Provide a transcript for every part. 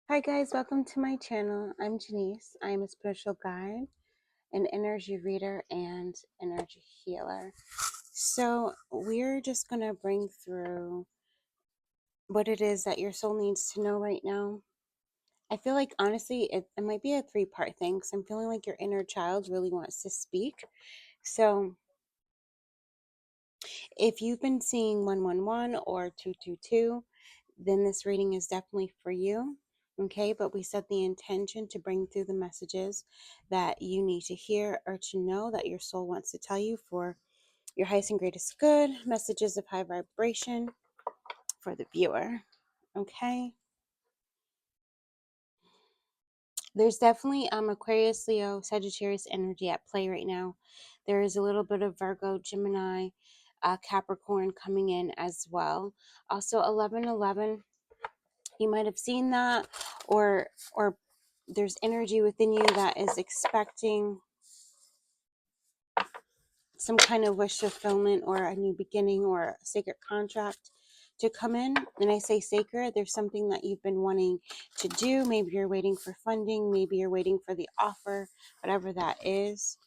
Hi guys, welcome to my channel. I'm Janice. I'm a spiritual guide, an energy reader, and energy healer. So we're just going to bring through what it is that your soul needs to know right now. I feel like honestly it might be a three-part thing because I'm feeling like your inner child really wants to speak. So if you've been seeing 111 or 222, then this reading is definitely for you. Okay, but we set the intention to bring through the messages that you need to hear or to know that your soul wants to tell you for your highest and greatest good, messages of high vibration for the viewer. Okay, there's definitely Aquarius, Leo, Sagittarius energy at play right now. There is a little bit of Virgo, Gemini, Capricorn coming in as well. Also 1111, you might have seen that, or there's energy within you that is expecting some kind of wish fulfillment or a new beginning or a sacred contract to come in. And I say sacred, there's something that you've been wanting to do. Maybe you're waiting for funding, maybe you're waiting for the offer, whatever that is.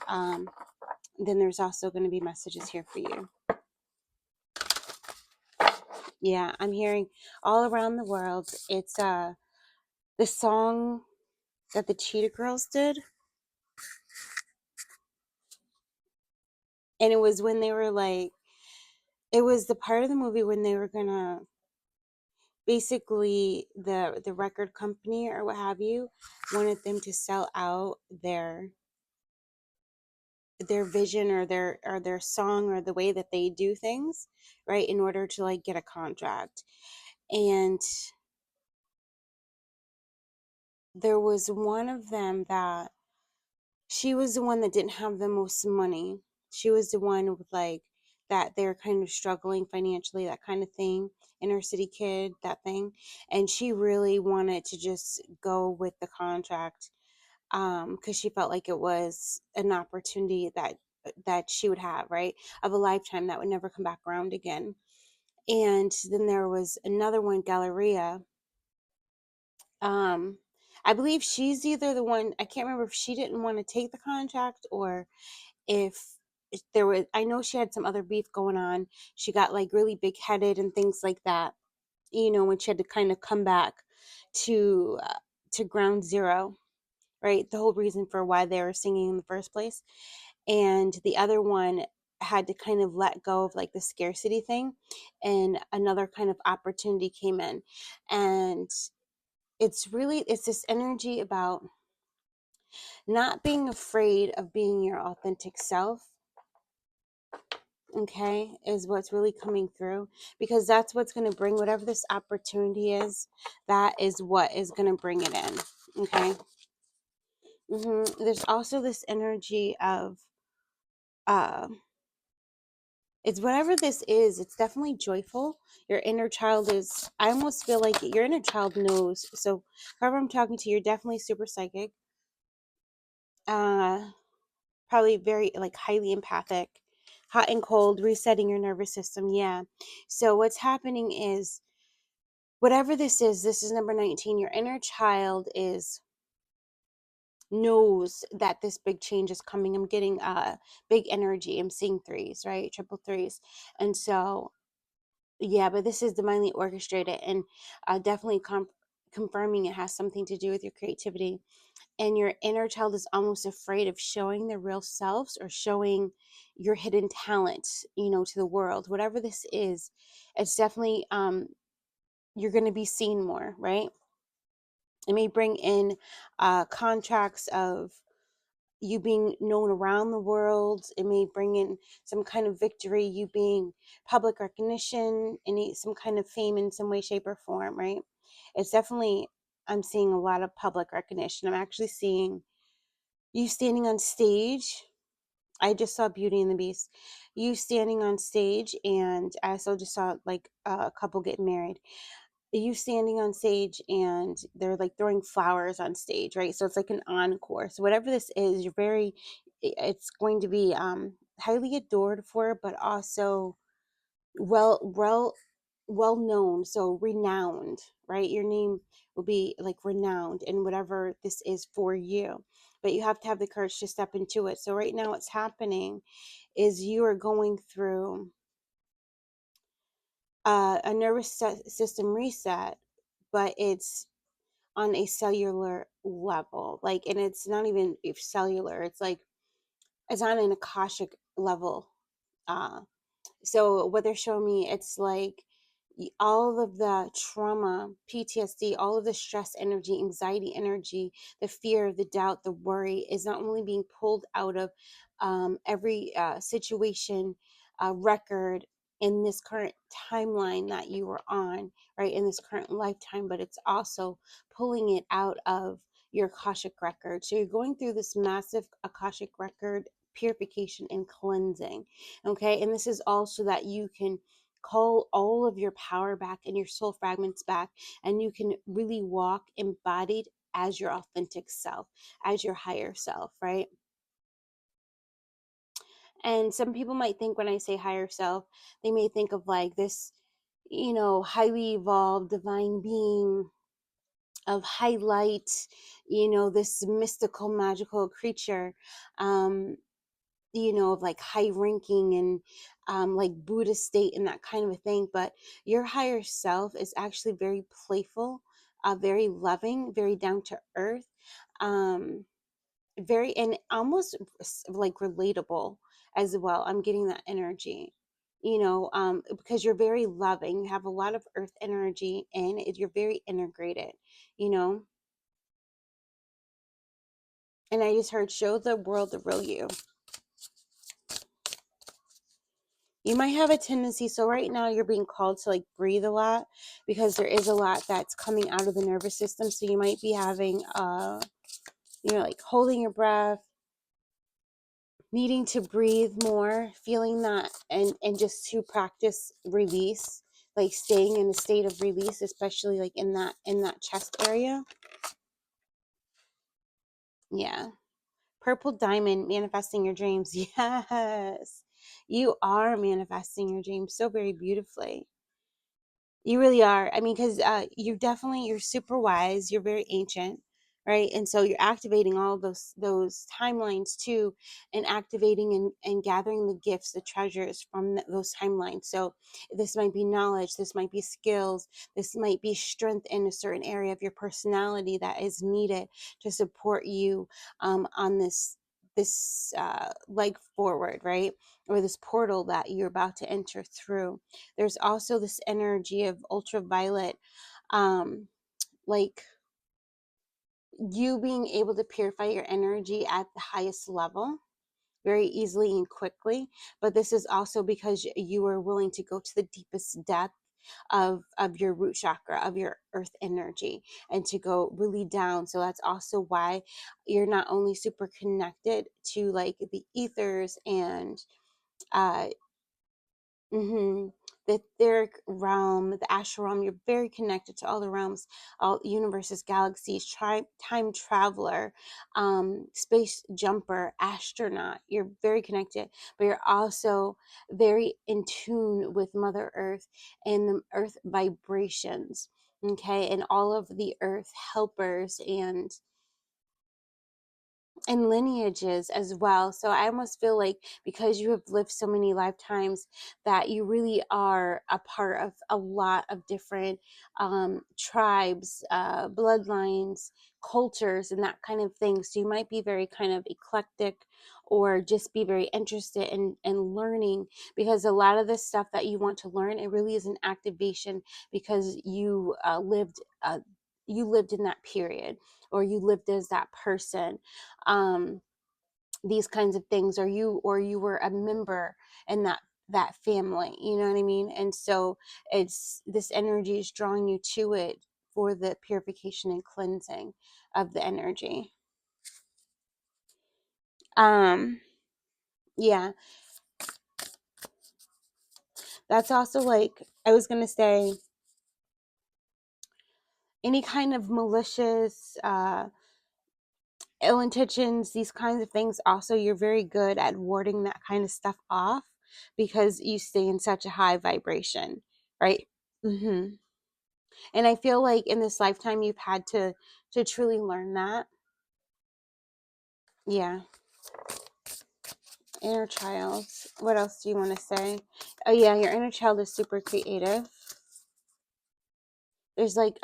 Then there's also going to be messages here for you. Yeah, I'm hearing all around the world. It's the song that the Cheetah Girls did. And it was when they were like, it was the part of the movie when they were gonna basically the record company or what have you wanted them to sell out their vision or their song or the way that they do things, right, in order to like get a contract. And there was one of them that she was the one that didn't have the most money. She was the one with like that they're kind of struggling financially, that kind of thing. Inner city kid, that thing. And she really wanted to just go with the contract because she felt like it was an opportunity that she would have, right, of a lifetime that would never come back around again. And then there was another one, Galleria. um I believe she's either the one, I can't remember if she didn't want to take the contract or if there was, I know she had some other beef going on. She got like really big headed and things like that, when she had to kind of come back to ground zero, right? The whole reason for why they were singing in the first place. And the other one had to kind of let go of like the scarcity thing, and another kind of opportunity came in. And it's this energy about not being afraid of being your authentic self, okay, is what's really coming through, because that's what's going to bring whatever this opportunity is. That is what is going to bring it in. Okay. There's also this energy of uh it's whatever this is, it's definitely joyful. Your inner child is, I almost feel like your inner child knows. So whoever I'm talking to, you're definitely super psychic, uh probably very like highly empathic, hot and cold, resetting your nervous system. Yeah. So what's happening is, whatever this is number 19. Your inner child is knows that this big change is coming. I'm getting big energy. I'm seeing threes, right? Triple threes. And so yeah, but this is divinely orchestrated, and definitely confirming it has something to do with your creativity. And your inner child is almost afraid of showing their real selves or showing your hidden talent, to the world. Whatever this is, it's definitely you're going to be seen more, right? It may bring in contracts of you being known around the world. It may bring in some kind of victory, you being public recognition, some kind of fame in some way, shape, or form, right? It's definitely, I'm seeing a lot of public recognition. I'm actually seeing you standing on stage. I just saw Beauty and the Beast. You standing on stage, and I also just saw like a couple getting married. You standing on stage and they're like throwing flowers on stage, right? So it's like an encore. So whatever this is, it's going to be highly adored for, but also well well known, so renowned, right? Your name will be like renowned in whatever this is for you. But you have to have the courage to step into it. So right now what's happening is you are going through a nervous system reset, but it's on a cellular level. Like, and it's not even cellular, it's like it's on an akashic level. uh so what they're showing me, it's like all of the trauma, PTSD, all of the stress energy, anxiety energy, the fear, the doubt, the worry is not only being pulled out of every situation, record in this current timeline that you are on, right, in this current lifetime, but it's also pulling it out of your Akashic record. So you're going through this massive Akashic record purification and cleansing. Okay. And this is also that you can call all of your power back and your soul fragments back, and you can really walk embodied as your authentic self, as your higher self, right? And some people might think when I say higher self, they may think of like this, highly evolved divine being of highlight, this mystical, magical creature. Of like high ranking and like Buddha state and that kind of a thing. But your higher self is actually very playful, very loving, very down to earth, um, very, and almost like relatable as well. I'm getting that energy. Because you're very loving, you have a lot of earth energy, and you're very integrated, you know. And I just heard, show the world the real you. You might have a tendency, so right now you're being called to like breathe a lot, because there is a lot that's coming out of the nervous system. So you might be having like holding your breath, needing to breathe more, feeling that, and just to practice release, like staying in a state of release, especially like in that chest area. Yeah. Purple diamond, manifesting your dreams. Yes. You are manifesting your dreams so very beautifully. You really are. I mean, because you're super wise. You're very ancient, right? And so you're activating all of those timelines too, and activating and gathering the gifts, the treasures from those timelines. So this might be knowledge, this might be skills, this might be strength in a certain area of your personality that is needed to support you on this leg forward, right? Or this portal that you're about to enter through. There's also this energy of ultraviolet, um, like you being able to purify your energy at the highest level very easily and quickly. But this is also because you are willing to go to the deepest depth of your root chakra, of your earth energy, and to go really down. So that's also why you're not only super connected to like the ethers and uh hmm the etheric realm, the astral realm. You're very connected to all the realms, all universes, galaxies, time traveler, space jumper, astronaut. You're very connected, but you're also very in tune with Mother Earth and the earth vibrations. Okay, and all of the earth helpers and lineages as well. So I almost feel like because you have lived so many lifetimes, that you really are a part of a lot of different tribes, bloodlines, cultures, and that kind of thing. So you might be very kind of eclectic, or just be very interested in learning, because a lot of the stuff that you want to learn, it really is an activation, because you lived in that period, or you lived as that person, um these kinds of things, or you were a member in that family, you know what I mean? And so it's this energy is drawing you to it for the purification and cleansing of the energy. um yeah, that's also like, I was gonna say, any kind of malicious ill intentions, these kinds of things. Also, you're very good at warding that kind of stuff off, because you stay in such a high vibration, right? Hmm. And I feel like in this lifetime you've had to truly learn that. Yeah. Inner child. What else do you want to say? Oh yeah, your inner child is super creative. There's like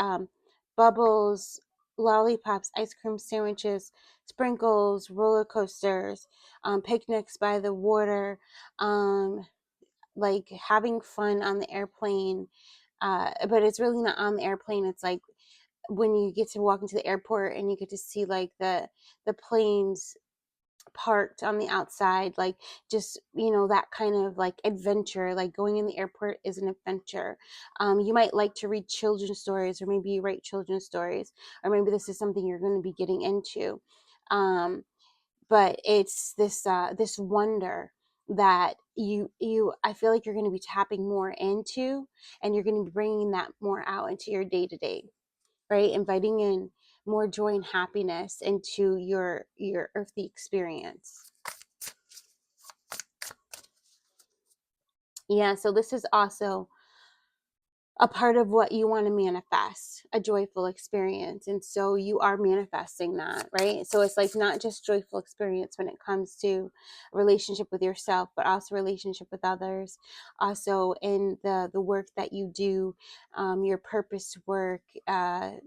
bubbles, lollipops, ice cream sandwiches, sprinkles, roller coasters, picnics by the water, um, like having fun on the airplane. But it's really not on the airplane. It's like when you get to walk into the airport and you get to see like the planes parked on the outside, like just that kind of like adventure. Like going in the airport is an adventure. You might like to read children's stories, or maybe you write children's stories, or maybe this is something you're going to be getting into. Um, but it's this wonder that you I feel like you're going to be tapping more into, and you're going to be bringing that more out into your day to day, right? Inviting in more joy and happiness into your earthly experience. Yeah, so this is also a part of what you want to manifest, a joyful experience. And so you are manifesting that, right? So it's like not just joyful experience when it comes to relationship with yourself, but also relationship with others. Also in the work that you do, your purpose work, the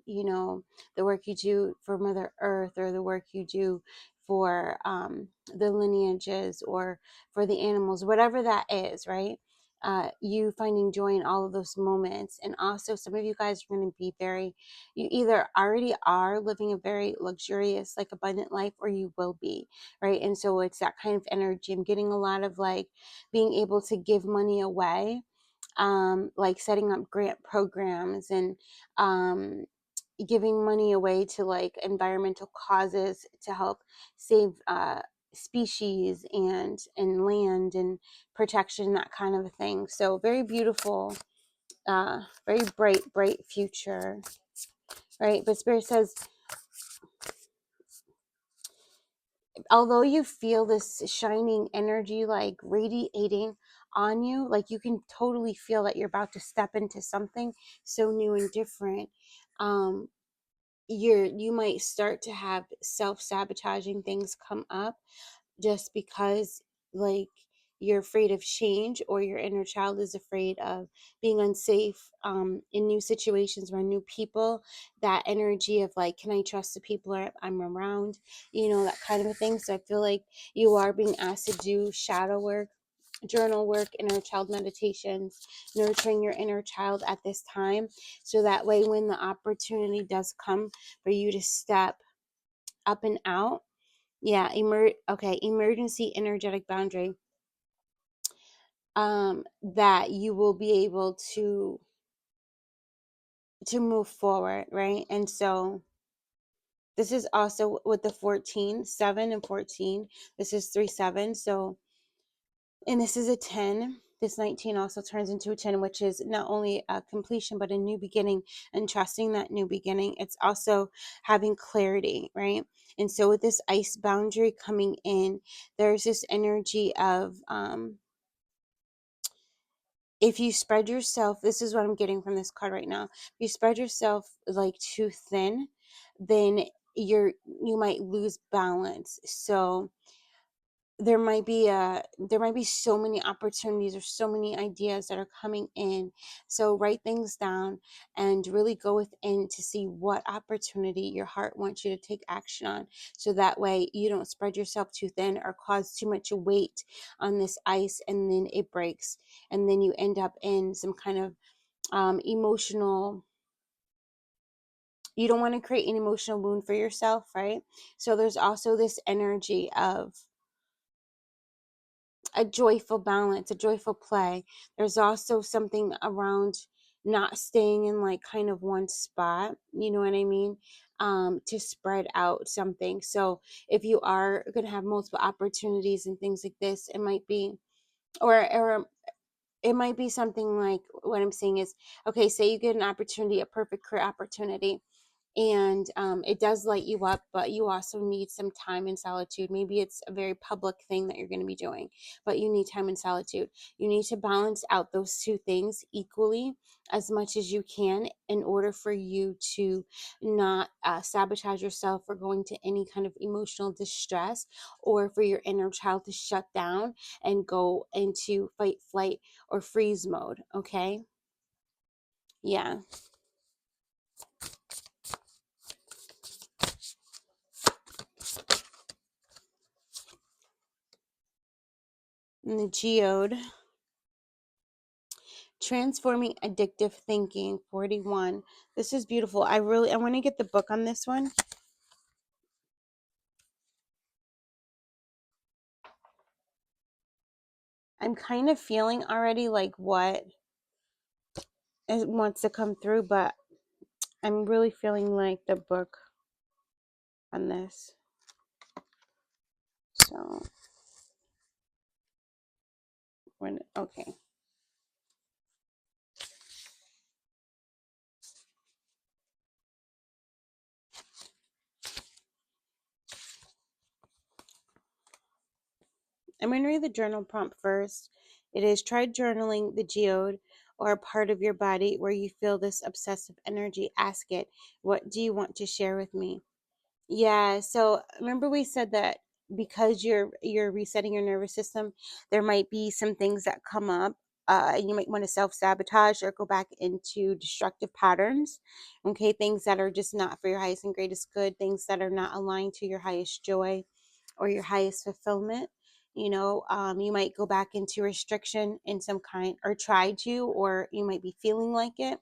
work you do for Mother Earth, or the work you do for the lineages, or for the animals, whatever that is, right? You finding joy in all of those moments. And also, some of you guys are going to be you either already are living a very luxurious, like abundant life, or you will be, right? And so it's that kind of energy. I'm getting a lot of like being able to give money away, like setting up grant programs, and um, giving money away to like environmental causes to help save species and land and protection, that kind of a thing. So very beautiful, very bright future, right? But Spirit says, although you feel this shining energy like radiating on you, like you can totally feel that you're about to step into something so new and different. um you might start to have self-sabotaging things come up, just because like you're afraid of change, or your inner child is afraid of being unsafe in new situations, around new people. That energy of like, can I trust the people I'm around, that kind of a thing. So I feel like you are being asked to do shadow work, journal work, inner child meditations, nurturing your inner child at this time, so that way when the opportunity does come for you to step up and out. Yeah, emergency energetic boundary, that you will be able to move forward, right? And so this is also with the 14, 7 and 14. This is 3 7. So, and this is a 10. This 19 also turns into a 10, which is not only a completion, but a new beginning, and trusting that new beginning. It's also having clarity, right? And so with this ice boundary coming in, there's this energy of, if you spread yourself, this is what I'm getting from this card right now. If you spread yourself like too thin, then you might lose balance. So there might be so many opportunities, or so many ideas that are coming in. So write things down and really go within to see what opportunity your heart wants you to take action on, so that way you don't spread yourself too thin or cause too much weight on this ice, and then it breaks, and then you end up in some kind of emotional, you don't want to create an emotional wound for yourself, right? So there's also this energy of a joyful balance, a joyful play. There's also something around not staying in like kind of one spot, you know what I mean? To spread out something. So if you are going to have multiple opportunities and things like this, it might be, or it might be something like, what I'm saying is, okay, say you get an opportunity, a perfect career opportunity, And it does light you up, but you also need some time in solitude. Maybe it's a very public thing that you're going to be doing, but you need time in solitude. You need to balance out those two things equally as much as you can in order for you to not sabotage yourself or go into any kind of emotional distress, or for your inner child to shut down and go into fight, flight, or freeze mode. Okay. Yeah. And the geode. Transforming addictive thinking, 41. This is beautiful. I want to get the book on this one. I'm kind of feeling already like what it wants to come through, but I'm really feeling like the book on this. So, okay. I'm going to read the journal prompt first. It is: try journaling the geode or a part of your body where you feel this obsessive energy. Ask it, what do you want to share with me? Yeah, so remember we said that because you're resetting your nervous system, there might be some things that come up, and you might want to self-sabotage or go back into destructive patterns. Okay, things that are just not for your highest and greatest good, things that are not aligned to your highest joy or your highest fulfillment. You might go back into restriction in some kind, or try to, or you might be feeling like it.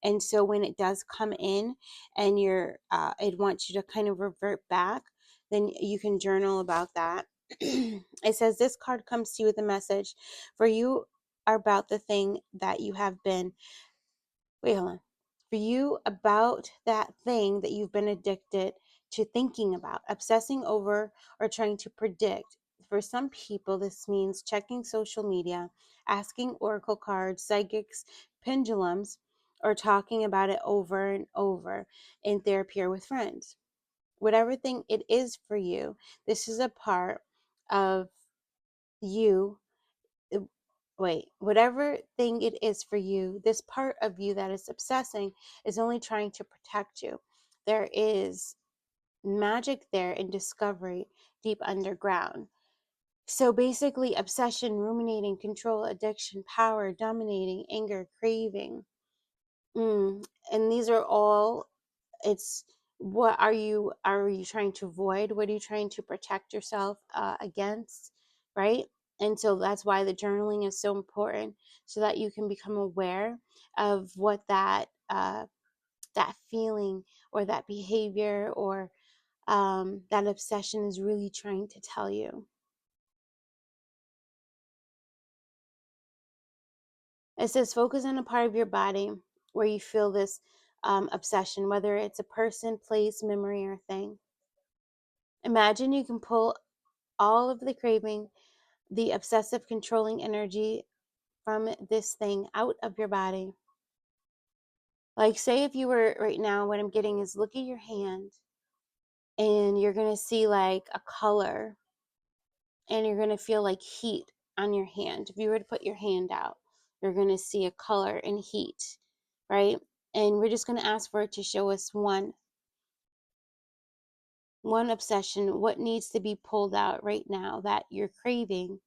And so when it does come in and it wants you to kind of revert back, then you can journal about that. It says this card comes to you with a message for you are about the thing that you have been, wait, hold on. For you about that thing that you've been addicted to thinking about, obsessing over, or trying to predict. For some people, this means checking social media, asking oracle cards, psychics, pendulums, or talking about it over and over in therapy or with friends. Whatever thing it is for you, this is a part of you. Whatever thing it is for you, this part of you that is obsessing is only trying to protect you. There is magic there in discovery deep underground. So basically, obsession, ruminating, control, addiction, power, dominating, anger, craving. And these are all, it's, what are you trying to avoid? What are you trying to protect yourself against, right? And so that's why the journaling is so important, so that you can become aware of what that feeling or that behavior or that obsession is really trying to tell you. It says focus on a part of your body where you feel this obsession, whether it's a person, place, memory, or thing. Imagine you can pull all of the craving, the obsessive controlling energy from this thing out of your body. Like, say if you were right now, what I'm getting is, look at your hand and you're going to see like a color, and you're going to feel like heat on your hand. If you were to put your hand out, you're going to see a color and heat, right? And we're just going to ask for it to show us one obsession, what needs to be pulled out right now that you're craving,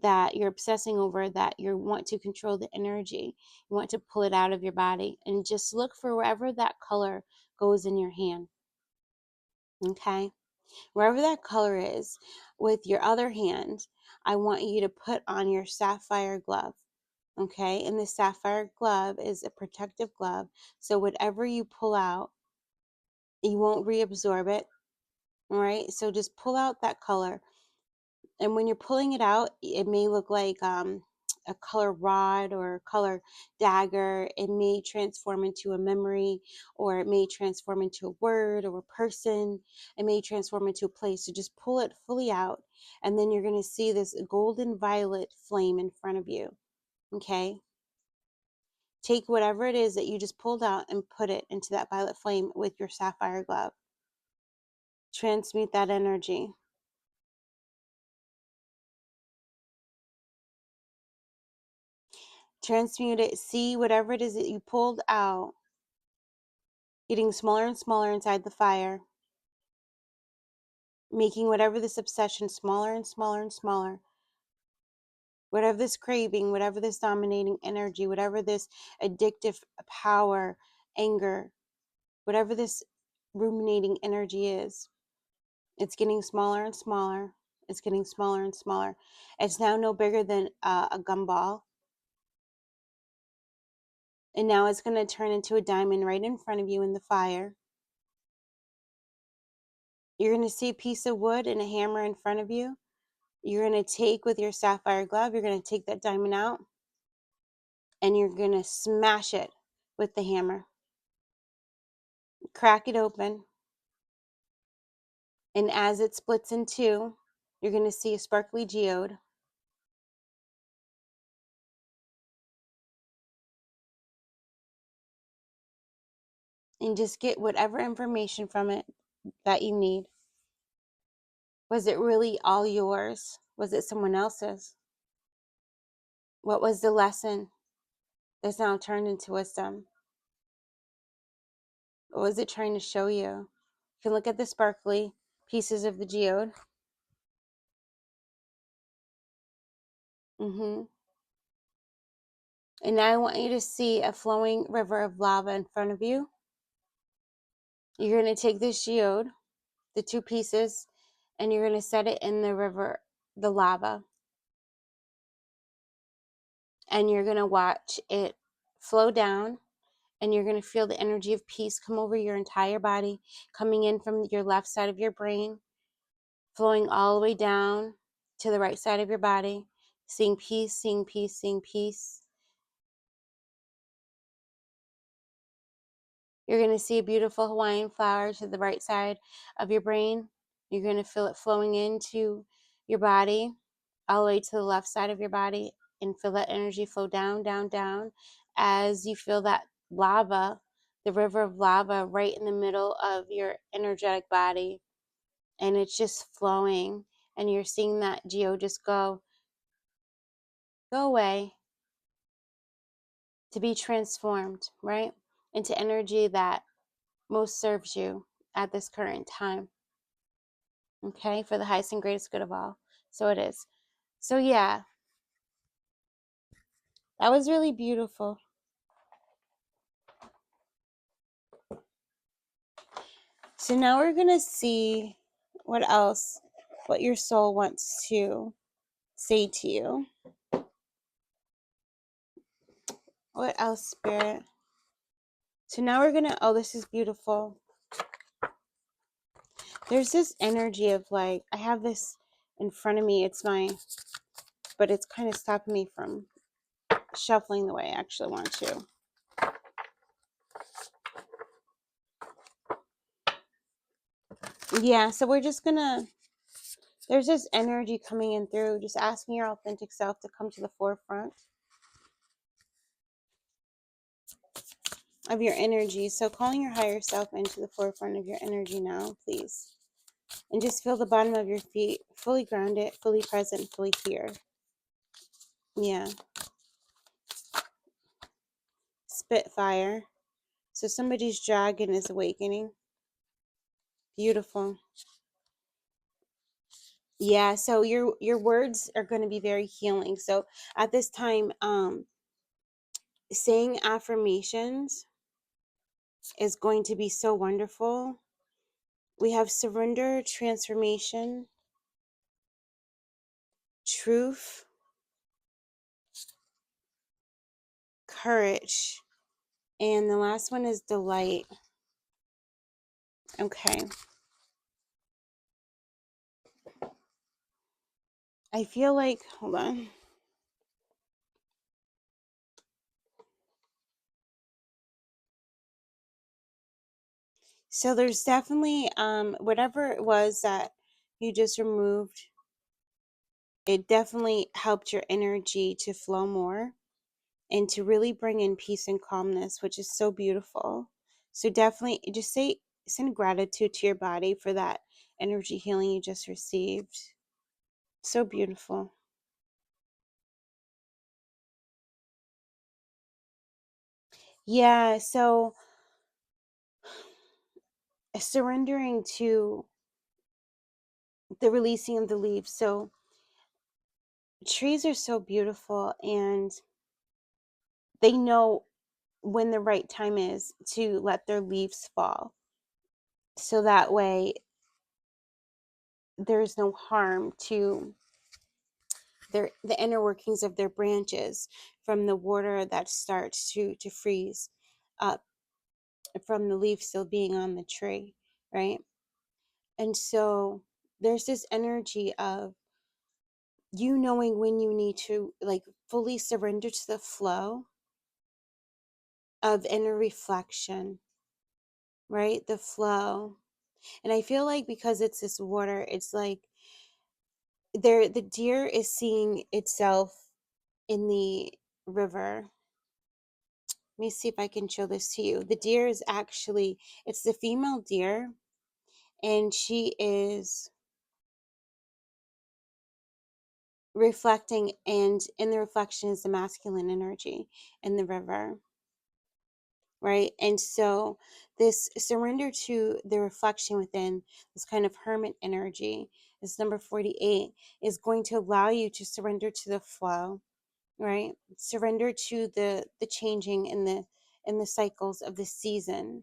that you're obsessing over, that you want to control the energy, you want to pull it out of your body, and just look for wherever that color goes in your hand. Okay, wherever that color is. With your other hand, I want you to put on your sapphire glove. Okay, and the sapphire glove is a protective glove, so whatever you pull out, you won't reabsorb it. All right, so just pull out that color, and when you're pulling it out, it may look like a color rod or a color dagger. It may transform into a memory, or it may transform into a word or a person. It may transform into a place. So just pull it fully out, and then you're going to see this golden violet flame in front of you. Okay. Take whatever it is that you just pulled out and put it into that violet flame with your sapphire glove. Transmute that energy. Transmute it. See whatever it is that you pulled out getting smaller and smaller inside the fire, making whatever this obsession smaller and smaller and smaller. Whatever this craving, whatever this dominating energy, whatever this addictive power, anger, whatever this ruminating energy is, it's getting smaller and smaller. It's getting smaller and smaller. It's now no bigger than a gumball. And now it's going to turn into a diamond right in front of you in the fire. You're going to see a piece of wood and a hammer in front of you. You're going to take with your sapphire glove, you're going to take that diamond out and you're going to smash it with the hammer. Crack it open. And as it splits in two, you're going to see a sparkly geode. And just get whatever information from it that you need. Was it really all yours? Was it someone else's? What was the lesson that's now turned into wisdom? What was it trying to show you? You can look at the sparkly pieces of the geode. And now I want you to see a flowing river of lava in front of you. You're going to take this geode, the two pieces, and you're going to set it in the river, the lava. And you're going to watch it flow down, and you're going to feel the energy of peace come over your entire body, coming in from your left side of your brain, flowing all the way down to the right side of your body, seeing peace, seeing peace, seeing peace. You're going to see a beautiful Hawaiian flower to the right side of your brain. You're going to feel it flowing into your body, all the way to the left side of your body, and feel that energy flow down, down, down as you feel that lava, the river of lava, right in the middle of your energetic body. And it's just flowing, and you're seeing that geo just go away to be transformed, right, into energy that most serves you at this current time. Okay, for the highest and greatest good of all. So it is. So yeah, that was really beautiful. So now we're going to see what else, what your soul wants to say to you. What else, Spirit? So now we're going to, oh, this is beautiful. There's this energy of like, I have this in front of me. But it's kind of stopping me from shuffling the way I actually want to. Yeah, so we're just going to, there's this energy coming in through, just asking your authentic self to come to the forefront of your energy. So calling your higher self into the forefront of your energy now, please. And just feel the bottom of your feet fully grounded, fully present, fully here. Yeah. Spitfire. So somebody's dragon is awakening. Beautiful. Yeah, so your words are going to be very healing. So at this time, saying affirmations is going to be so wonderful. We have surrender, transformation, truth, courage, and the last one is delight. Okay. I feel like, hold on. So there's definitely, whatever it was that you just removed, it definitely helped your energy to flow more. and to really bring in peace and calmness, which is so beautiful. So definitely just send gratitude to your body for that energy healing you just received. So beautiful. Yeah, so surrendering to the releasing of the leaves. So trees are so beautiful, and they know when the right time is to let their leaves fall. So that way there's no harm to the inner workings of their branches from the water that starts to freeze up from the leaf still being on the tree, right? And so there's this energy of you knowing when you need to like fully surrender to the flow of inner reflection, right? The flow. And I feel like because it's this water, it's like the deer is seeing itself in the river. Let me see if I can show this to you. The deer is actually, it's the female deer, and she is reflecting, and in the reflection is the masculine energy in the river, right? And so this surrender to the reflection within, this kind of hermit energy, this number 48, is going to allow you to surrender to the flow, right? Surrender to the changing in the cycles of the season.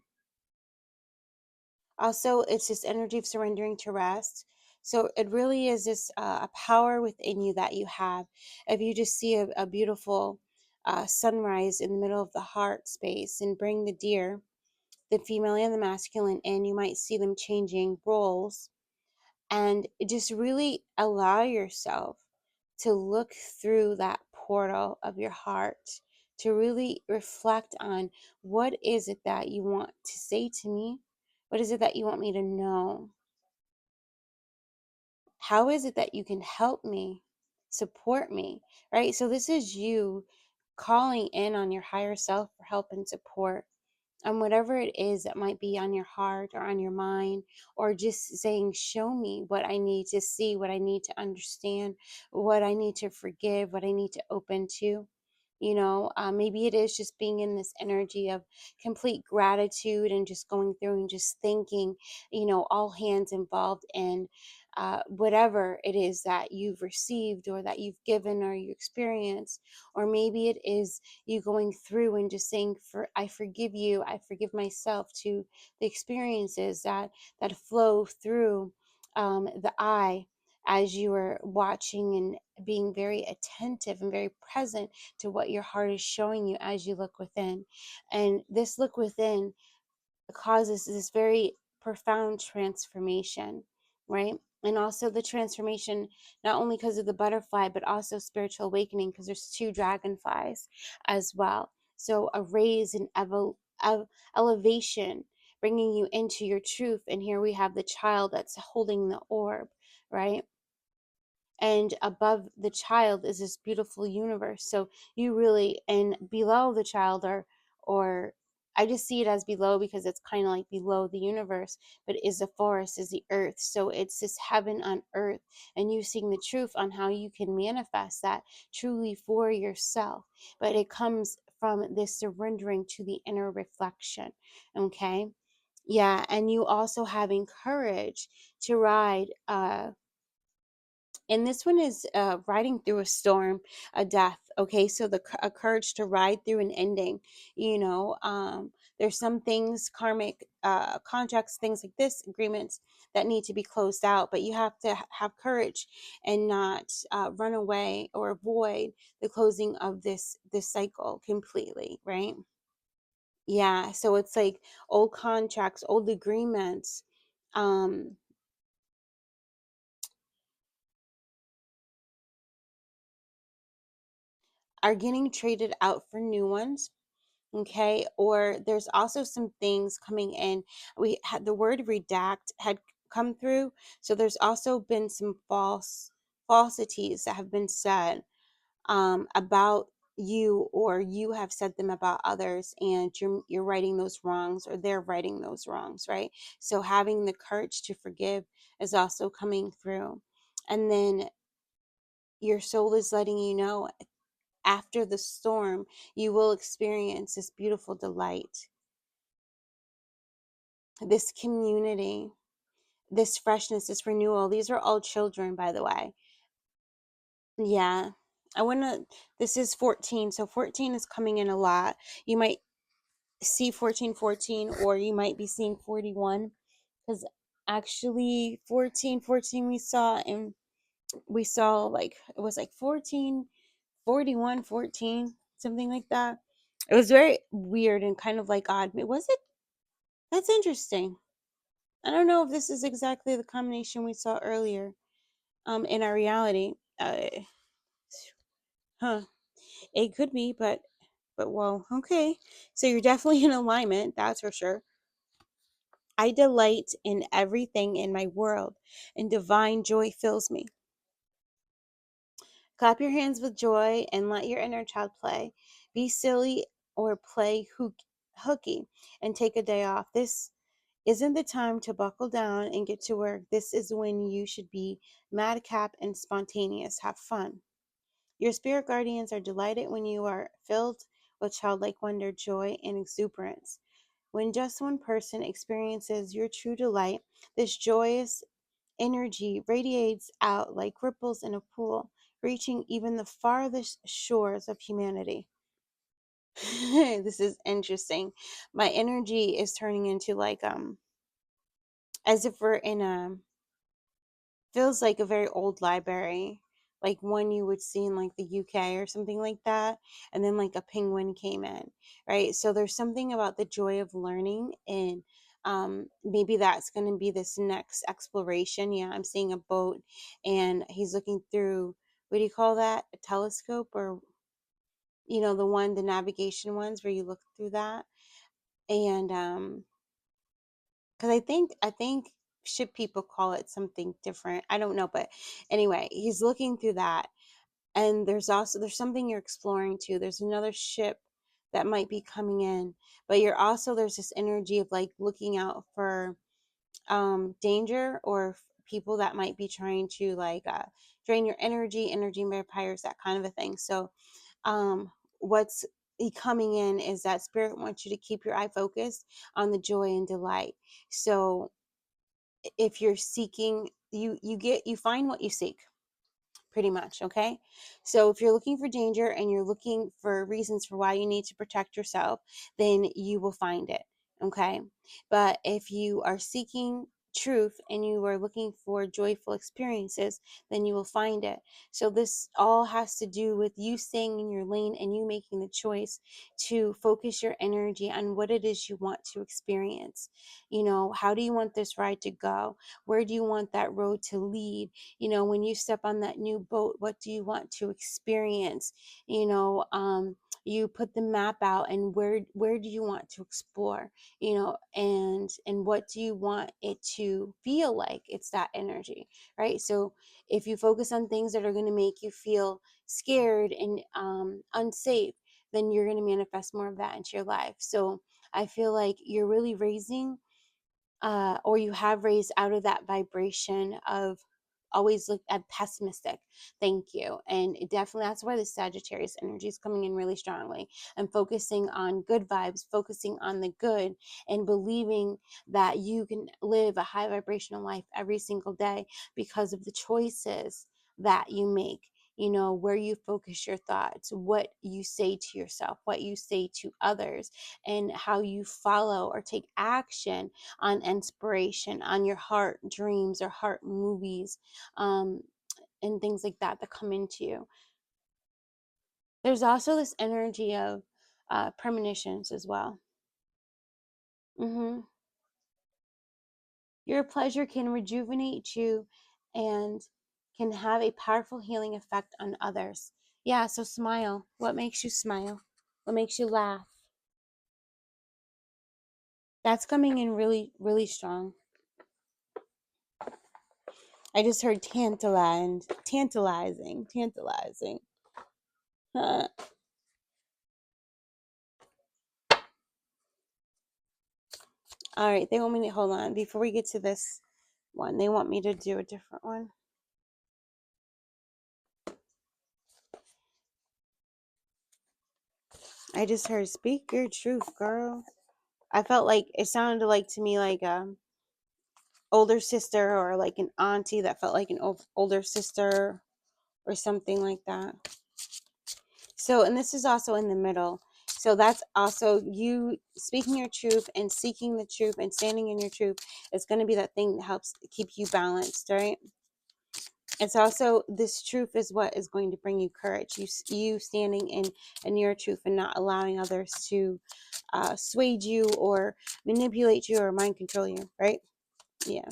Also, it's this energy of surrendering to rest. So it really is this a power within you that you have. If you just see a beautiful sunrise in the middle of the heart space and bring the deer, the female and the masculine in, you might see them changing roles, and just really allow yourself to look through that portal of your heart, to really reflect on what is it that you want to say to me? What is it that you want me to know? How is it that you can help me, support me, right? So this is you calling in on your higher self for help and support on whatever it is that might be on your heart or on your mind, or just saying, show me what I need to see, what I need to understand, what I need to forgive, what I need to open to. Maybe it is just being in this energy of complete gratitude and just going through and just thanking, all hands involved in whatever it is that you've received or that you've given or you experienced. Or maybe it is you going through and just saying, I forgive you, I forgive myself, to the experiences that flow through the eye as you are watching and being very attentive and very present to what your heart is showing you as you look within. And this look within causes this very profound transformation, right? And also the transformation, not only because of the butterfly, but also spiritual awakening, because there's two dragonflies as well. So a raise and elevation, bringing you into your truth. And here we have the child that's holding the orb, right? And above the child is this beautiful universe. So you really, and below the child, or I just see it as below because it's kind of like below the universe, but is the forest, is the earth. So it's this heaven on earth, and you seeing the truth on how you can manifest that truly for yourself. But it comes from this surrendering to the inner reflection. Okay. Yeah. And you also having courage to ride and this one is riding through a storm, a death. Okay, so a courage to ride through an ending. There's some things, karmic contracts, things like this, agreements that need to be closed out, but you have to have courage and not run away or avoid the closing of this cycle completely, right? Yeah, so it's like old contracts, old agreements. Um, are getting traded out for new ones. Okay, or there's also some things coming in. We had the word redact had come through, so there's also been some falsities that have been said about you, or you have said them about others, and you're righting those wrongs, or they're righting those wrongs, right? So having the courage to forgive is also coming through. And then your soul is letting you know, after the storm you will experience this beautiful delight, this community, this freshness, this renewal. These are all children, by the way. Yeah. I want to, this is 14. So 14 is coming in a lot. You might see 1414, or you might be seeing 41, because actually 1414 we saw, and we saw like, it was like 14, 41, 14, something like that. It was very weird and kind of like odd. Was it? That's interesting. I don't know if this is exactly the combination we saw earlier in our reality. Huh. It could be, but well, okay. So you're definitely in alignment, that's for sure. I delight in everything in my world, and divine joy fills me. Clap your hands with joy and let your inner child play. Be silly or play hooky and take a day off. This isn't the time to buckle down and get to work. This is when you should be madcap and spontaneous. Have fun. Your spirit guardians are delighted when you are filled with childlike wonder, joy, and exuberance. When just one person experiences your true delight, this joyous energy radiates out like ripples in a pool, reaching even the farthest shores of humanity. This is interesting. My energy is turning into like as if we're in a, feels like a very old library, like one you would see in like the UK or something like that. And then like a penguin came in, right? So there's something about the joy of learning, and maybe that's going to be this next exploration. Yeah, I'm seeing a boat, and he's looking through, what do you call that? A telescope, or the navigation ones where you look through that. And because I think ship people call it something different. I don't know, but anyway, he's looking through that, and there's something you're exploring too. There's another ship that might be coming in, but you're also, there's this energy of like looking out for danger, or people that might be trying to like drain your energy vampires, that kind of a thing. So what's coming in is that spirit wants you to keep your eye focused on the joy and delight. So if you're seeking, you find what you seek, pretty much. Okay, so if you're looking for danger and you're looking for reasons for why you need to protect yourself, then you will find it. Okay, but if you are seeking truth and you are looking for joyful experiences, then you will find it. So this all has to do with you staying in your lane, and you making the choice to focus your energy on what it is you want to experience. How do you want this ride to go? Where do you want that road to lead? When you step on that new boat, what do you want to experience? You put the map out, and where do you want to explore? And what do you want it to feel like? It's that energy, right? So if you focus on things that are going to make you feel scared and unsafe, then you're going to manifest more of that into your life. So I feel like you're really raising, or you have raised out of that vibration of always look at pessimistic. Thank you. And definitely that's why the Sagittarius energy is coming in really strongly, and focusing on good vibes, focusing on the good, and believing that you can live a high vibrational life every single day because of the choices that you make. Where you focus your thoughts, what you say to yourself, what you say to others, and how you follow or take action on inspiration, on your heart dreams or heart movies, um, and things like that come into you. There's also this energy of premonitions as well. hmm Your pleasure can rejuvenate you and can have a powerful healing effect on others. Yeah, so smile. What makes you smile? What makes you laugh? That's coming in really, really strong. I just heard tantalizing. Tantalizing. All right, they want me to hold on before we get to this one. They want me to do a different one. I just heard speak your truth, girl. I felt like it sounded like to me like older sister or like an auntie that felt like an older sister or something like that. So, and this is also in the middle. So that's also you speaking your truth and seeking the truth and standing in your truth. It's going to be that thing that helps keep you balanced, right? It's also this truth is what is going to bring you courage. You standing in your truth and not allowing others to sway you or manipulate you or mind control you, right? Yeah.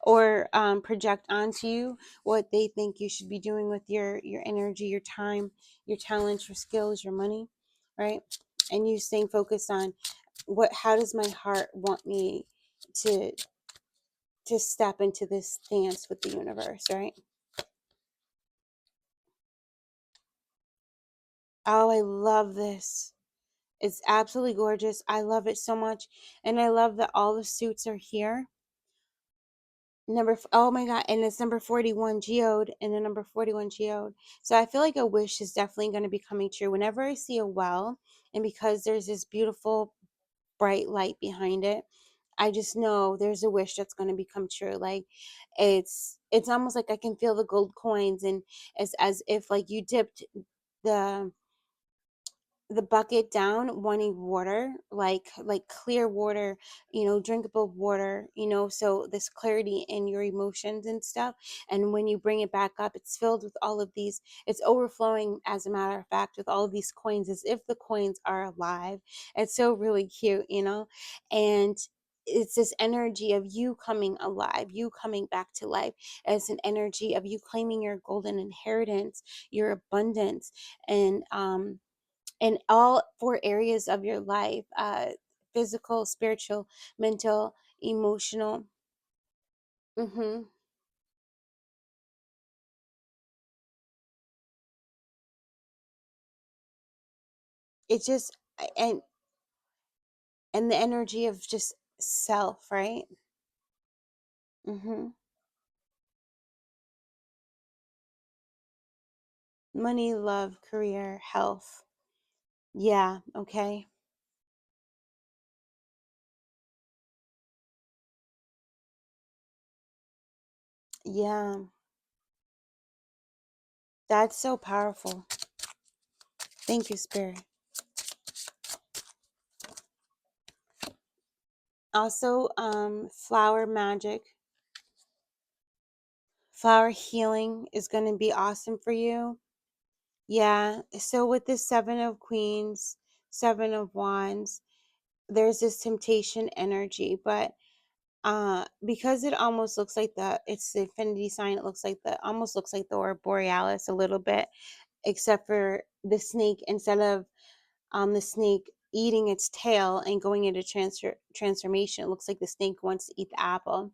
Or project onto you what they think you should be doing with your energy, your time, your talents, your skills, your money, right? And you staying focused on how does my heart want me to step into this dance with the universe, right? Oh, I love this. It's absolutely gorgeous. I love it so much. And I love that all the suits are here. Oh my God. And it's number 41 geode and the number 41 geode. So I feel like a wish is definitely going to be coming true. Whenever I see a well, and because there's this beautiful bright light behind it, I just know there's a wish that's going to become true. Like it's almost like I can feel the gold coins, and it's as if like you dipped the bucket down wanting water, like clear water, drinkable water, so this clarity in your emotions and stuff. And when you bring it back up, it's filled with all of these, it's overflowing, as a matter of fact, with all of these coins, as if the coins are alive. It's so really cute, and it's this energy of you coming alive, you coming back to life. As an energy of you claiming your golden inheritance, your abundance, and in all four areas of your life, physical, spiritual, mental, emotional. hmm It's just, and the energy of just self, right? hmm Money, love, career, health. Yeah, okay. Yeah, that's so powerful. Thank you, Spirit. Also, flower magic, flower healing is going to be awesome for you. Yeah, so with this Seven of Queens, Seven of Wands, there's this temptation energy, but because it almost looks like it's the infinity sign, it looks like almost looks like the aurora borealis a little bit, except for the snake, instead of the snake eating its tail and going into transformation, it looks like the snake wants to eat the apple.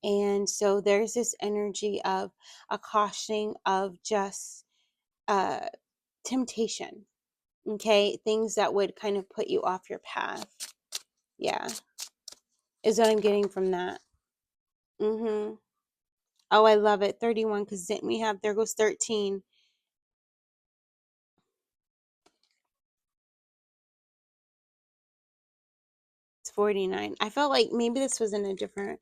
And so there's this energy of a cautioning of just uh temptation. Okay, things that would kind of put you off your path. Yeah, is what I'm getting from that. Mm-hmm. Oh, I love it. 31, because then we have, there goes 13. It's 49. I felt like maybe this was in a different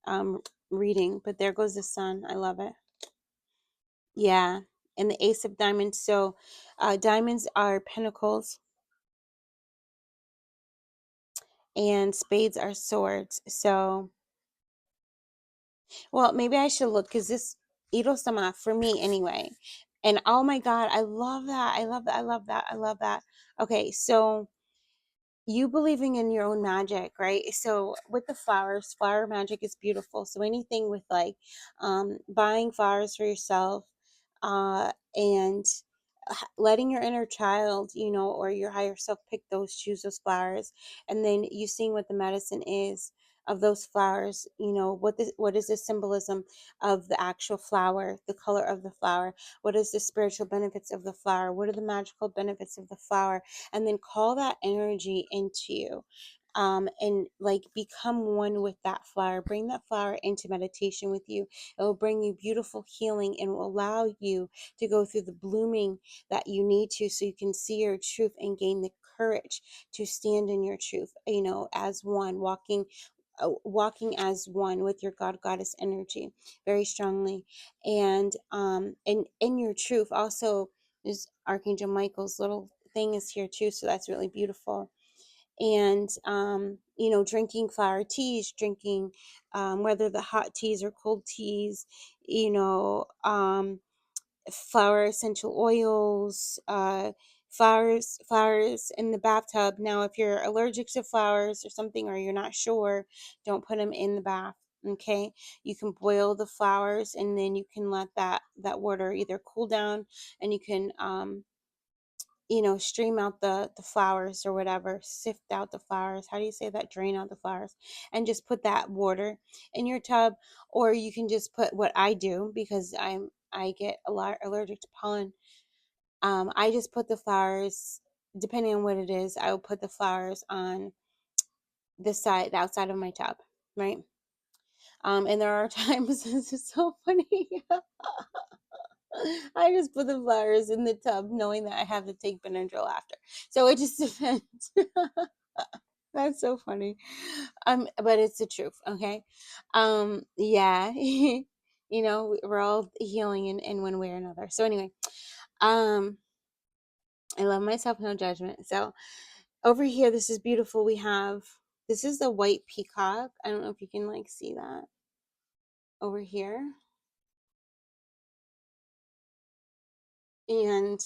um reading, but there goes the sun. I love it. Yeah. And the ace of diamonds. So diamonds are pentacles and spades are swords. So, well, maybe I should look, because this Irosama, for me anyway. And oh my God, I love that. I love that. I love that. I love that. Okay, so you believing in your own magic, right? So with the flowers, flower magic is beautiful. So anything with like buying flowers for yourself, and letting your inner child, or your higher self pick those, choose those flowers, and then you seeing what the medicine is of those flowers. What is the symbolism of the actual flower, the color of the flower, what is the spiritual benefits of the flower, what are the magical benefits of the flower, and then call that energy into you. and like become one with that flower. Bring that flower into meditation with you. It will bring you beautiful healing and will allow you to go through the blooming that you need to, so you can see your truth and gain the courage to stand in your truth, as one, walking as one with your God goddess energy very strongly. And in your truth also is Archangel Michael's little thing is here too, so that's really beautiful. And drinking flower teas, drinking whether the hot teas or cold teas, flower essential oils, flowers in the bathtub. Now, if you're allergic to flowers or something, or you're not sure, don't put them in the bath. Okay, you can boil the flowers, and then you can let that water either cool down, and you can stream out the flowers or whatever, sift out the flowers. How do you say that? Drain out the flowers, and just put that water in your tub. Or you can just put what I do, because I get a lot allergic to pollen. I just put the flowers, depending on what it is, I will put the flowers on the outside of my tub, right? And there are times, this is so funny. I just put the flowers in the tub, knowing that I have to take Benadryl after. So it just depends. That's so funny. But it's the truth, okay? Yeah. We're all healing in one way or another. So anyway, um, I love myself, no judgment. So over here, this is beautiful. This is the white peacock. I don't know if you can like see that over here. And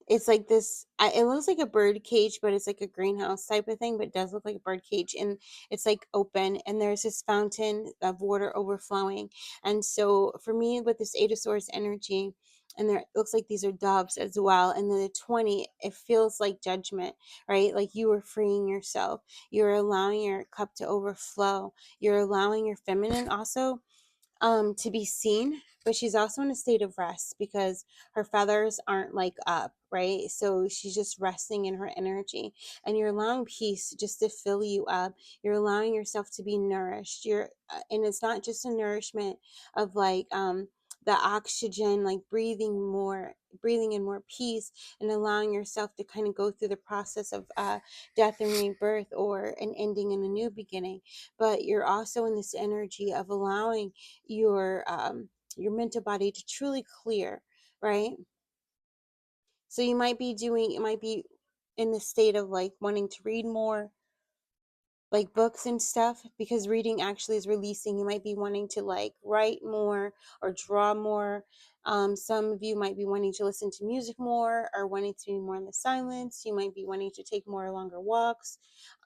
it's like this, it looks like a bird cage, but it's like a greenhouse type of thing, but it does look like a bird cage. And it's like open, and there's this fountain of water overflowing. And so for me, with this Eight of Swords energy, and there, it looks like these are doves as well. And then the 20, it feels like judgment, right? Like you are freeing yourself. You're allowing your cup to overflow. You're allowing your feminine also to be seen, but she's also in a state of rest because her feathers aren't like up, right? So she's just resting in her energy, and you're allowing peace just to fill you up. You're allowing yourself to be nourished. And it's not just a nourishment of like the oxygen, like breathing in more peace, and allowing yourself to kind of go through the process of death and rebirth, or an ending and a new beginning. But you're also in this energy of allowing your mental body to truly clear, right? So it might be in the state of like wanting to read more, like books and stuff, because reading actually is releasing. You might be wanting to like write more or draw more. Some of you might be wanting to listen to music more, or wanting to be more in the silence. You might be wanting to take more longer walks.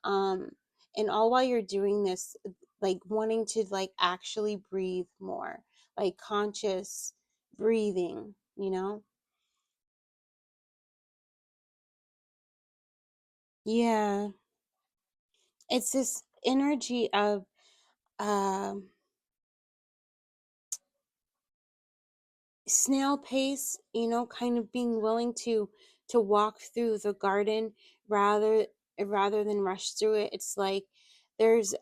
um, and all while you're doing this, like wanting to like actually breathe more, like conscious breathing. Yeah, it's this energy of um snail pace, kind of being willing to walk through the garden rather rather than rush through it. It's like there's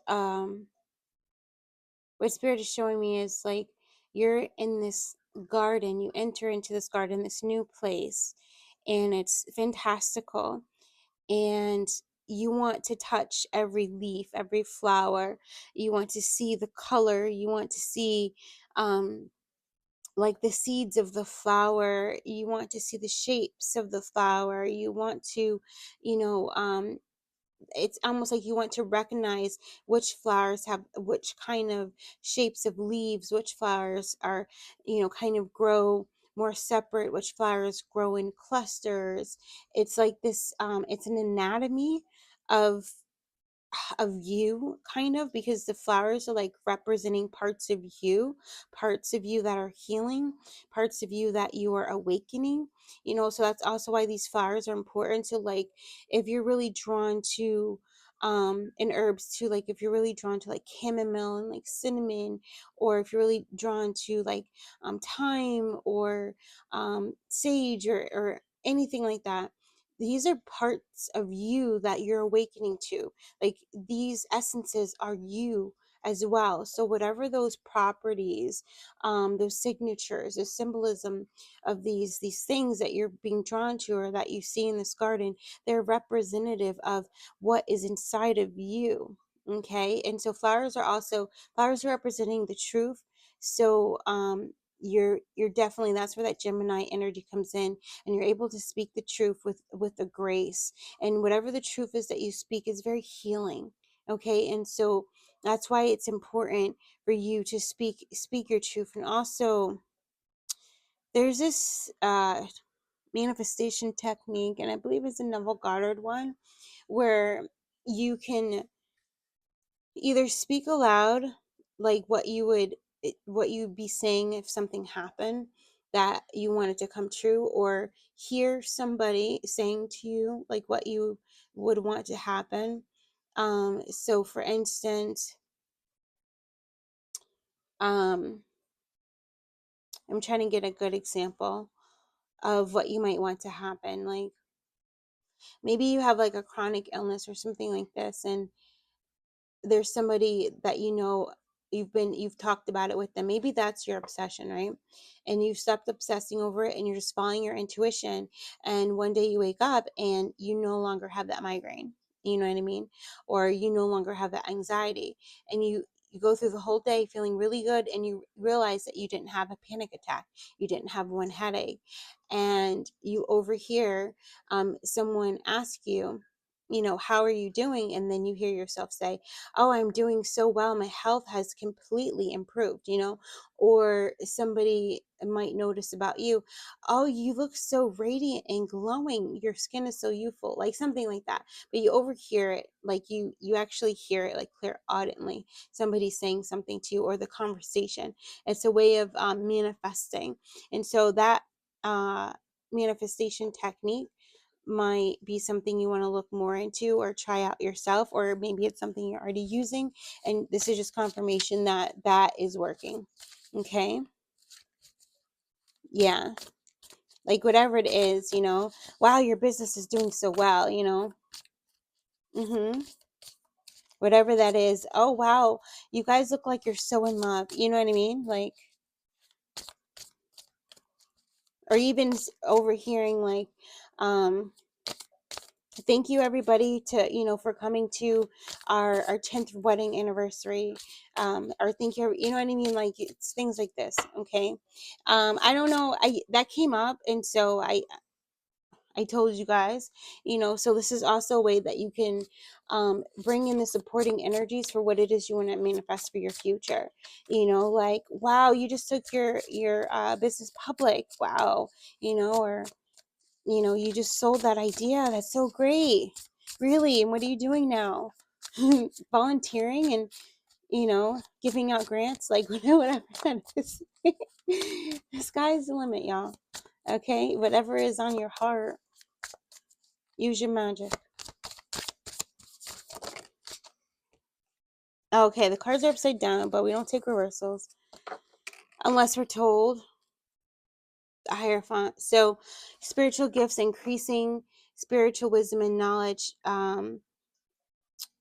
what spirit is showing me is like you're in this garden, you enter into this garden, this new place, and it's fantastical, and you want to touch every leaf, every flower. You want to see the color, you want to see like the seeds of the flower, you want to see the shapes of the flower, you want to you know it's almost like you want to recognize which flowers have which kind of shapes of leaves, which flowers are kind of grow more separate, which flowers grow in clusters. It's like this, it's an anatomy of you, kind of, because the flowers are like representing parts of you that are healing, parts of you that you are awakening. So that's also why these flowers are important. So like if you're really drawn to and herbs too, like if you're really drawn to like chamomile and like cinnamon, or if you're really drawn to like thyme or sage or anything like that, these are parts of you that you're awakening to. Like, these essences are you as well. So whatever those properties, those signatures, the symbolism of these things that you're being drawn to or that you see in this garden, they're representative of what is inside of you. Okay. And so flowers are representing the truth. So you're definitely, that's where that Gemini energy comes in, and you're able to speak the truth with a grace, and whatever the truth is that you speak is very healing. Okay. And so that's why it's important for you to speak your truth. And also, there's this manifestation technique, and I believe it's a Neville Goddard one, where you can either speak aloud, like what you'd be saying if something happened that you wanted to come true, or hear somebody saying to you like what you would want to happen. So for instance, um I'm trying to get a good example of what you might want to happen. Like, maybe you have like a chronic illness or something like this, and there's somebody that you've talked about it with them. Maybe that's your obsession, right? And you've stopped obsessing over it, and you're just following your intuition, and one day you wake up and you no longer have that migraine. You know what I mean? Or you no longer have that anxiety, and you go through the whole day feeling really good, and you realize that you didn't have a panic attack, you didn't have one headache, and you overhear someone ask you, how are you doing? And then you hear yourself say, oh, I'm doing so well, my health has completely improved. Or somebody might notice about you, oh, you look so radiant and glowing, your skin is so youthful, like something like that. But you overhear it, like you actually hear it like clear audibly, somebody saying something to you, or the conversation. It's a way of manifesting. And so that uh manifestation technique might be something you want to look more into or try out yourself, or maybe it's something you're already using, and this is just confirmation that that is working. Okay. Yeah. Like, whatever it is, wow, your business is doing so well. Mm-hmm. Whatever that is. Oh, wow, you guys look like you're so in love. You know what I mean? Like, or even overhearing like, um thank you everybody to for coming to our 10th wedding anniversary, or thank you, you know what I mean, like, it's things like this. Okay. I don't know, I that came up, and so I told you guys, so this is also a way that you can bring in the supporting energies for what it is you want to manifest for your future. Like, wow, you just took your business public, wow. Or you just sold that idea. That's so great. Really? And what are you doing now? Volunteering and, giving out grants, like whatever that is. The sky's the limit, y'all. Okay? Whatever is on your heart, use your magic. Okay, the cards are upside down, but we don't take reversals unless we're told. The Hierophant. So, spiritual gifts, increasing spiritual wisdom and knowledge.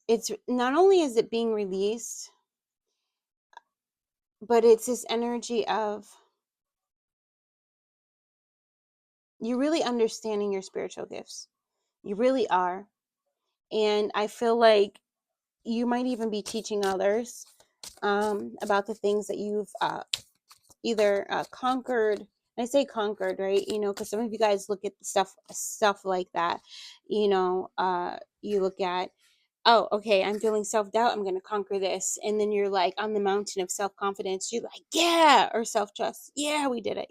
It's not only is it being released, but it's this energy of you really understanding your spiritual gifts. You really are. And I feel like you might even be teaching others about the things that you've either conquered. And I say conquered, right? Because some of you guys look at stuff like that. You look at, oh, okay, I'm feeling self-doubt, I'm going to conquer this. And then you're like on the mountain of self-confidence, you're like, yeah, or self-trust, yeah, we did it.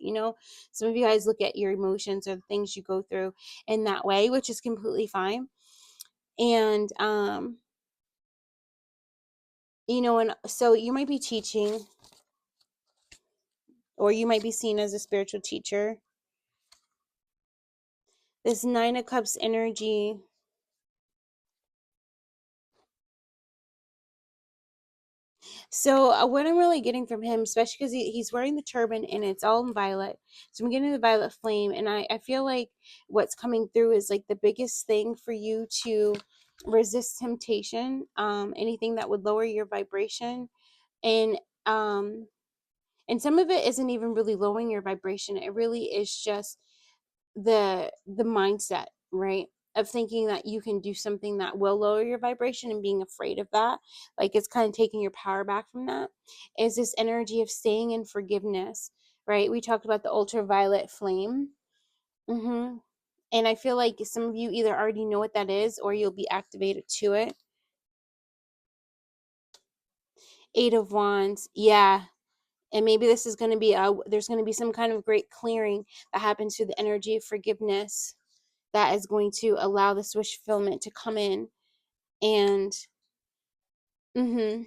Some of you guys look at your emotions or the things you go through in that way, which is completely fine. And and so you might be teaching, or you might be seen as a spiritual teacher. This Nine of Cups energy, So what I'm really getting from him, especially because he's wearing the turban and it's all in violet. So I'm getting the violet flame, and I feel like what's coming through is like the biggest thing for you to resist temptation, anything that would lower your vibration. And um and some of it isn't even really lowering your vibration. It really is just the mindset, right, of thinking that you can do something that will lower your vibration and being afraid of that, like it's kind of taking your power back from that, is this energy of staying in forgiveness, right? We talked about the ultraviolet flame. Mm-hmm. And I feel like some of you either already know what that is or you'll be activated to it. Eight of Wands, yeah. And maybe this is going to be there's going to be some kind of great clearing that happens through the energy of forgiveness that is going to allow this wish fulfillment to come in. And mm-hmm,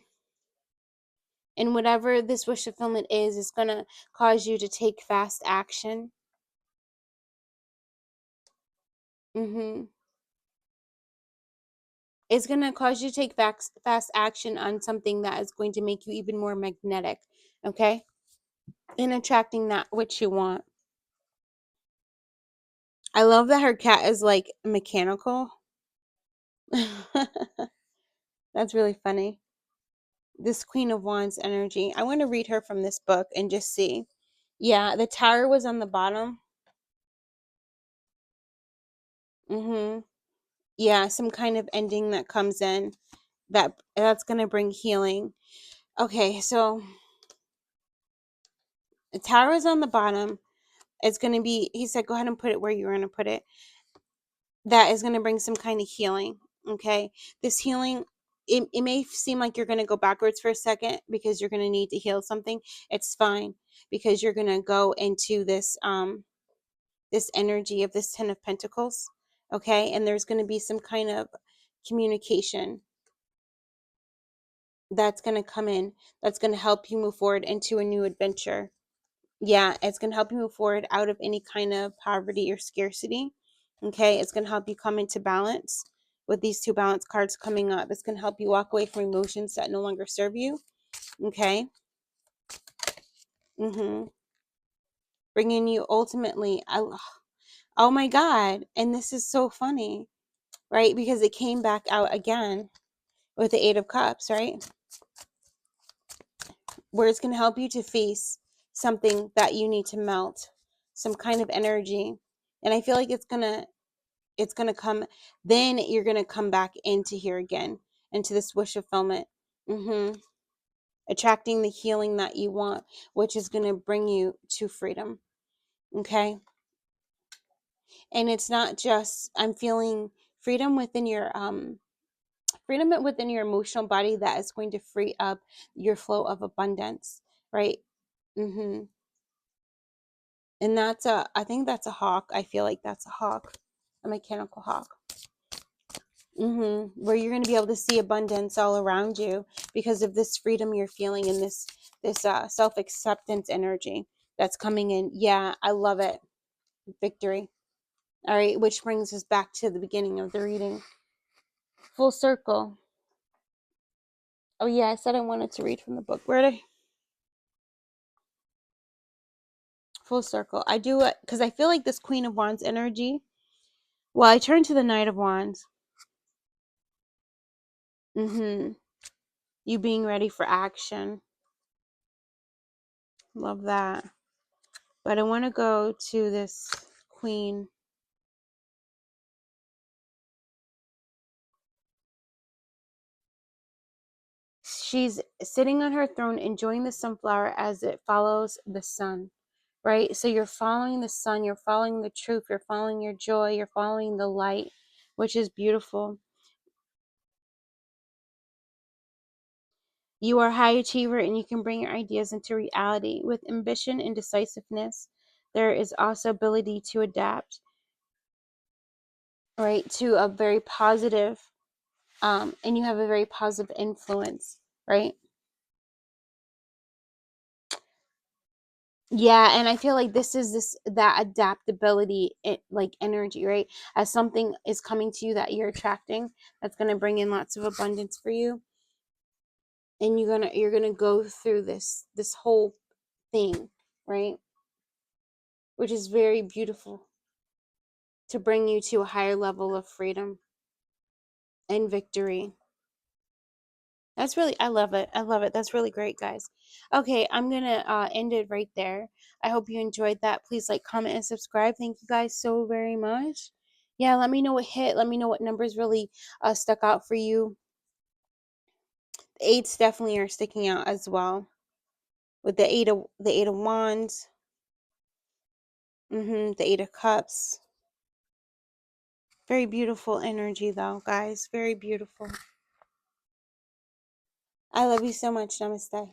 and whatever this wish fulfillment is going to cause you to take fast action. Mm-hmm. It's going to cause you to take fast action on something that is going to make you even more magnetic, okay, in attracting that which you want. I love that her cat is like mechanical. That's really funny. This Queen of Wands energy. I want to read her from this book and just see. Yeah, the tower was on the bottom. Mm-hmm. Yeah, some kind of ending that comes in that's gonna bring healing. Okay, so the tower is on the bottom. It's gonna be. He said, "Go ahead and put it where you're gonna put it." That is gonna bring some kind of healing. Okay, this healing. It may seem like you're going to go backwards for a second because you're going to need to heal something. It's fine because you're going to go into this energy of this 10 of Pentacles, okay? And there's going to be some kind of communication that's going to come in that's going to help you move forward into a new adventure. Yeah, it's going to help you move forward out of any kind of poverty or scarcity, okay? It's going to help you come into balance with these two balance cards coming up. It's going to help you walk away from emotions that no longer serve you, okay? Mm-hmm. Bringing you ultimately, oh my God, and this is so funny, right? Because it came back out again with the Eight of Cups, right? Where it's going to help you to face something that you need to melt, some kind of energy. And I feel like it's going to come, then you're going to come back into here again, into this wish fulfillment. Mm-hmm. Attracting the healing that you want, which is going to bring you to freedom. Okay. And it's not just, I'm feeling freedom within your emotional body that is going to free up your flow of abundance, right? Mm-hmm. And I think that's a hawk. I feel like that's a hawk, a mechanical hawk. Mm-hmm. Where you're going to be able to see abundance all around you because of this freedom you're feeling and this self-acceptance energy that's coming in. Yeah, I love it. Victory. All right, which brings us back to the beginning of the reading. Full circle. Oh yeah, I said I wanted to read from the book. Where did I? Full circle. I do it because I feel like this Queen of Wands energy. Well, I turn to the Knight of Wands. Mm-hmm. You being ready for action. Love that. But I want to go to this Queen. She's sitting on her throne enjoying the sunflower as it follows the sun, right? So you're following the sun, you're following the truth, you're following your joy, you're following the light, which is beautiful. You are a high achiever and you can bring your ideas into reality. With ambition and decisiveness, there is also ability to adapt, right, to a very positive, and you have a very positive influence, right? Yeah, and I feel like this is that adaptability, like energy, right? As something is coming to you that you're attracting, that's going to bring in lots of abundance for you. and you're gonna go through this whole thing, right? Which is very beautiful, to bring you to a higher level of freedom and victory. That's really, I love it. I love it. That's really great, guys. Okay, I'm gonna end it right there. I hope you enjoyed that. Please like, comment, and subscribe. Thank you guys so very much. Yeah, let me know what hit. Let me know what numbers really stuck out for you. The eights definitely are sticking out as well, with the eight of wands, the eight of cups. Very beautiful energy, though, guys. Very beautiful. I love you so much. Namaste.